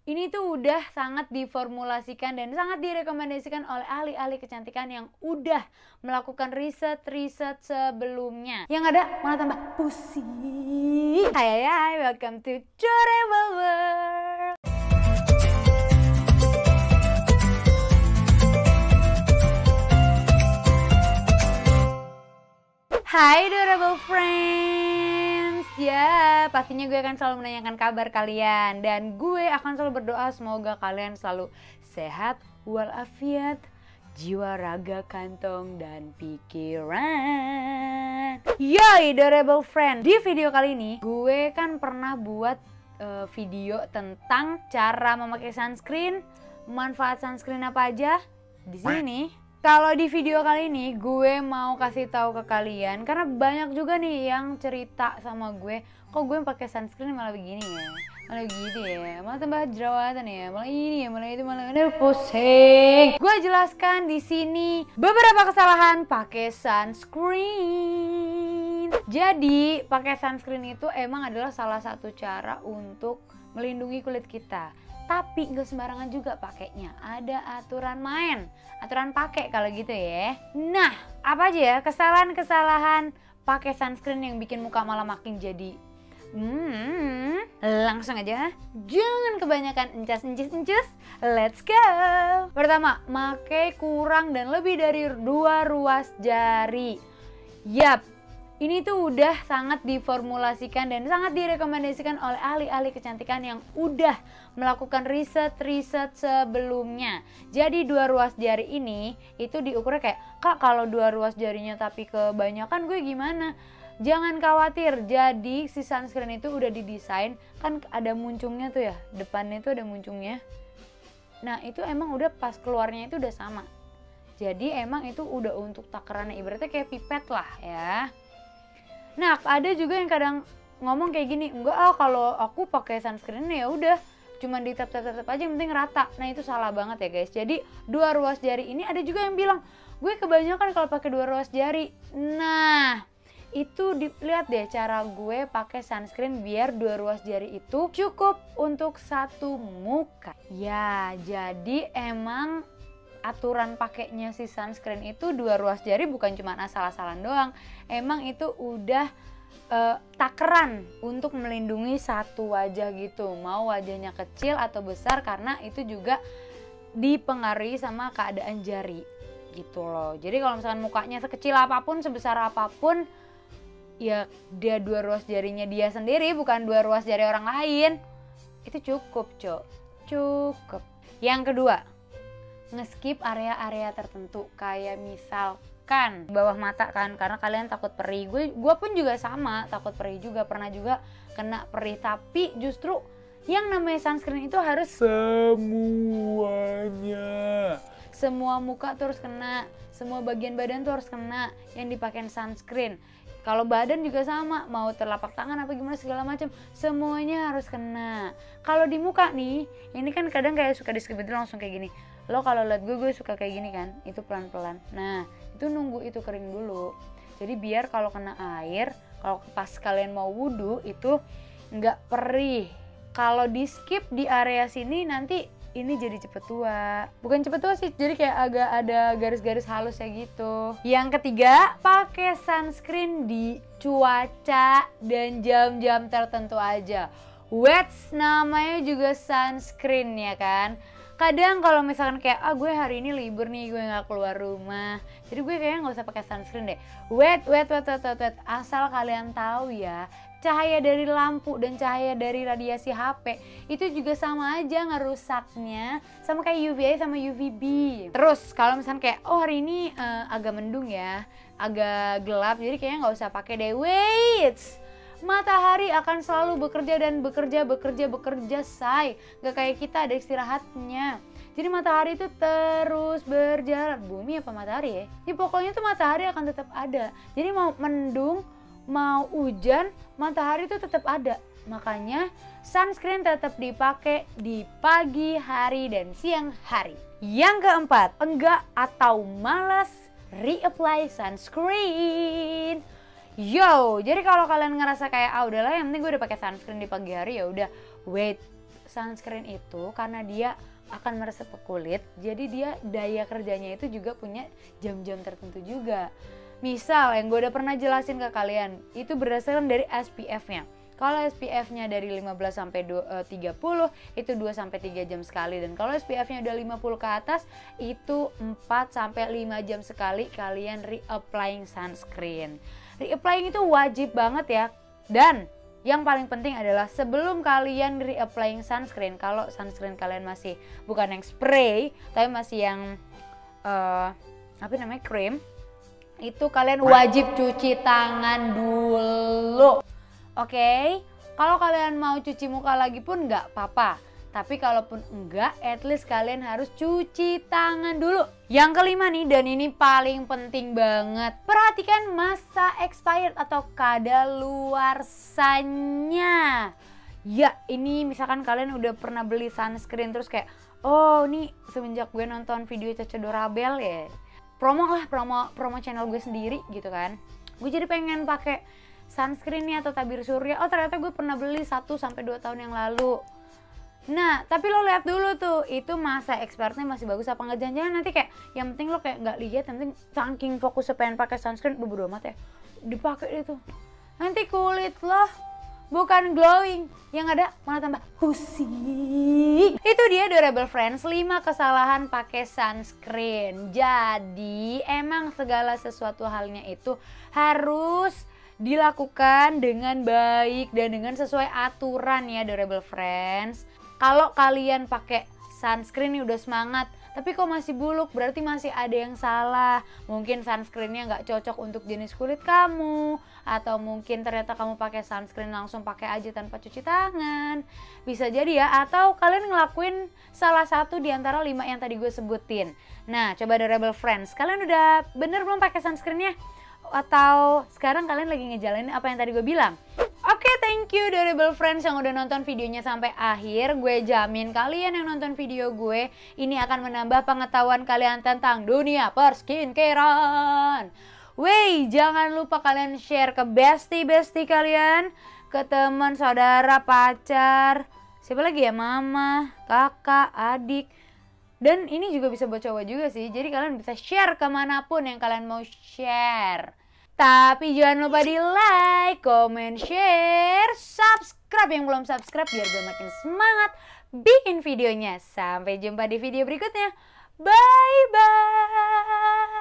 Ini tuh udah sangat diformulasikan dan sangat direkomendasikan oleh ahli-ahli kecantikan yang udah melakukan riset-riset sebelumnya. Yang ada malah tambah pusing. Hai, welcome to Curable World. Hai Durable Friends. Ya, pastinya gue akan selalu menanyakan kabar kalian. Dan gue akan selalu berdoa semoga kalian selalu sehat walafiat, jiwa, raga, kantong, dan pikiran. Yoi Durable Friend. Di video kali ini gue kan pernah buat video tentang cara memakai sunscreen, manfaat sunscreen apa aja. Di sini nih. Kalau di video kali ini gue mau kasih tahu ke kalian karena banyak juga nih yang cerita sama gue, kok gue pakai sunscreen malah begini ya, malah gitu ya, malah tambah jerawatan ya, malah ini ya, malah itu, malah ini, pusing. Gue jelaskan di sini beberapa kesalahan pakai sunscreen. Jadi pakai sunscreen itu emang adalah salah satu cara untuk melindungi kulit kita. Tapi nggak sembarangan juga pakainya, ada aturan main, aturan pakai kalau gitu ya. Nah, apa aja ya kesalahan-kesalahan pakai sunscreen yang bikin muka malah makin jadi langsung aja, jangan kebanyakan encas-encas, let's go. Pertama, pakai kurang dan lebih dari 2 ruas jari. Yap, ini tuh udah sangat diformulasikan dan sangat direkomendasikan oleh ahli-ahli kecantikan yang udah melakukan riset-riset sebelumnya. Jadi 2 ruas jari ini itu diukurnya kayak, Kak kalau 2 ruas jarinya tapi kebanyakan gue gimana? Jangan khawatir, jadi si sunscreen itu udah didesain, kan ada muncungnya tuh ya, depannya tuh ada muncungnya. Nah itu emang udah pas keluarnya itu udah sama. Jadi emang itu udah untuk takarannya, ibaratnya kayak pipet lah ya. Nah, ada juga yang kadang ngomong kayak gini, enggak kalau aku pakai sunscreen ya udah cuman di tap aja yang penting rata. Nah, itu salah banget ya, guys. Jadi, 2 ruas jari ini ada juga yang bilang, "Gue kebanyakan kalau pakai 2 ruas jari." Nah, itu dilihat deh cara gue pakai sunscreen biar 2 ruas jari itu cukup untuk satu muka. Ya, jadi emang aturan pakainya si sunscreen itu 2 ruas jari bukan cuma asal-asalan doang. Emang itu udah takaran untuk melindungi satu wajah gitu. Mau wajahnya kecil atau besar karena itu juga dipengaruhi sama keadaan jari gitu loh. Jadi kalau misalkan mukanya sekecil apapun, sebesar apapun, ya dia 2 ruas jarinya dia sendiri bukan 2 ruas jari orang lain. Itu cukup, Cok. Cukup. Yang kedua, nge-skip area-area tertentu kayak misalkan bawah mata kan, karena kalian takut perih. Gue pun juga sama, takut perih juga, pernah juga kena perih. Tapi justru yang namanya sunscreen itu harus semuanya. Semua muka tuh harus kena, semua bagian badan tuh harus kena yang dipakai sunscreen. Kalau badan juga sama, mau telapak tangan apa gimana segala macam, semuanya harus kena. Kalau di muka nih, ini kan kadang kayak suka di skip itu langsung kayak gini. Lo kalau liat gue suka kayak gini kan, itu pelan-pelan. Nah, itu nunggu itu kering dulu. Jadi biar kalau kena air, kalau pas kalian mau wudhu itu nggak perih. Kalau di skip di area sini nanti ini jadi cepet tua. Bukan cepet tua sih, jadi kayak agak ada garis-garis halus kayak gitu. Yang ketiga, pakai sunscreen di cuaca dan jam-jam tertentu aja. Namanya juga sunscreen ya kan. Kadang kalau misalkan kayak, gue hari ini libur nih, gue gak keluar rumah, jadi gue kayaknya gak usah pakai sunscreen deh. Wait. Asal kalian tahu ya, cahaya dari lampu dan cahaya dari radiasi HP itu juga sama aja ngerusaknya, sama kayak UVA sama UVB. Terus kalau misalkan kayak, hari ini agak mendung ya, agak gelap, jadi kayaknya gak usah pakai deh. Wait! Matahari akan selalu bekerja dan bekerja, say. Gak kayak kita ada istirahatnya. Jadi matahari itu terus berjalan. Bumi apa matahari ya? Ya pokoknya tuh matahari akan tetap ada. Jadi mau mendung, mau hujan, matahari itu tetap ada. Makanya sunscreen tetap dipakai di pagi hari dan siang hari. Yang keempat, enggak atau malas reapply sunscreen. Yo, jadi kalau kalian ngerasa kayak udahlah yang penting gue udah pakai sunscreen di pagi hari, ya udah wait sunscreen itu karena dia akan meresap ke kulit, jadi dia daya kerjanya itu juga punya jam-jam tertentu juga. Misal yang gue udah pernah jelasin ke kalian, itu berdasarkan dari SPF-nya. Kalau SPF-nya dari 15 sampai 30 itu 2 sampai 3 jam sekali, dan kalau SPF-nya udah 50 ke atas itu 4 sampai 5 jam sekali kalian reapplying sunscreen. Reapplying itu wajib banget ya. Dan yang paling penting adalah sebelum kalian reapplying sunscreen, kalau sunscreen kalian masih bukan yang spray tapi masih yang krim, itu kalian wajib cuci tangan dulu. Oke, kalau kalian mau cuci muka lagi pun nggak apa-apa. Tapi kalaupun enggak, at least kalian harus cuci tangan dulu. Yang kelima nih, dan ini paling penting banget. Perhatikan masa expired atau kadaluarsanya. Ya, ini misalkan kalian udah pernah beli sunscreen terus kayak, oh ini semenjak gue nonton video Caca Dorabel ya. Promo channel gue sendiri gitu kan. Gue jadi pengen pakai sunscreennya atau tabir surya. Oh ternyata gue pernah beli 1-2 tahun yang lalu. Nah tapi lo lihat dulu tuh, itu masa expirednya masih bagus apa nggak. Jangan-jangan nanti kayak yang penting lo kayak nggak lihat, yang penting saking fokusnya pengen pakai sunscreen, bodo amat ya, dipakai deh tuh. Nanti kulit lo bukan glowing, yang ada malah tambah pusing. Itu dia Adorable Friends, 5 kesalahan pakai sunscreen. Jadi emang segala sesuatu halnya itu harus dilakukan dengan baik dan dengan sesuai aturan ya Adorable Friends. Kalau kalian pakai sunscreen nih udah semangat, tapi kok masih buluk, berarti masih ada yang salah. Mungkin sunscreennya nggak cocok untuk jenis kulit kamu, atau mungkin ternyata kamu pakai sunscreen langsung pakai aja tanpa cuci tangan. Bisa jadi ya, atau kalian ngelakuin salah satu di antara 5 yang tadi gue sebutin. Nah, coba Adorable Friends, kalian udah bener belum pakai sunscreennya? Atau sekarang kalian lagi ngejalanin apa yang tadi gue bilang? Oke, thank you Adorable Friends yang udah nonton videonya sampai akhir. Gue jamin kalian yang nonton video gue ini akan menambah pengetahuan kalian tentang dunia perskincarean. Wey, jangan lupa kalian share ke bestie-bestie kalian, ke teman, saudara, pacar, siapa lagi ya, mama, kakak, adik. Dan ini juga bisa buat cowok juga sih, jadi kalian bisa share kemanapun yang kalian mau share. Tapi jangan lupa di like, comment, share, subscribe yang belum subscribe biar gue makin semangat bikin videonya. Sampai jumpa di video berikutnya. Bye-bye.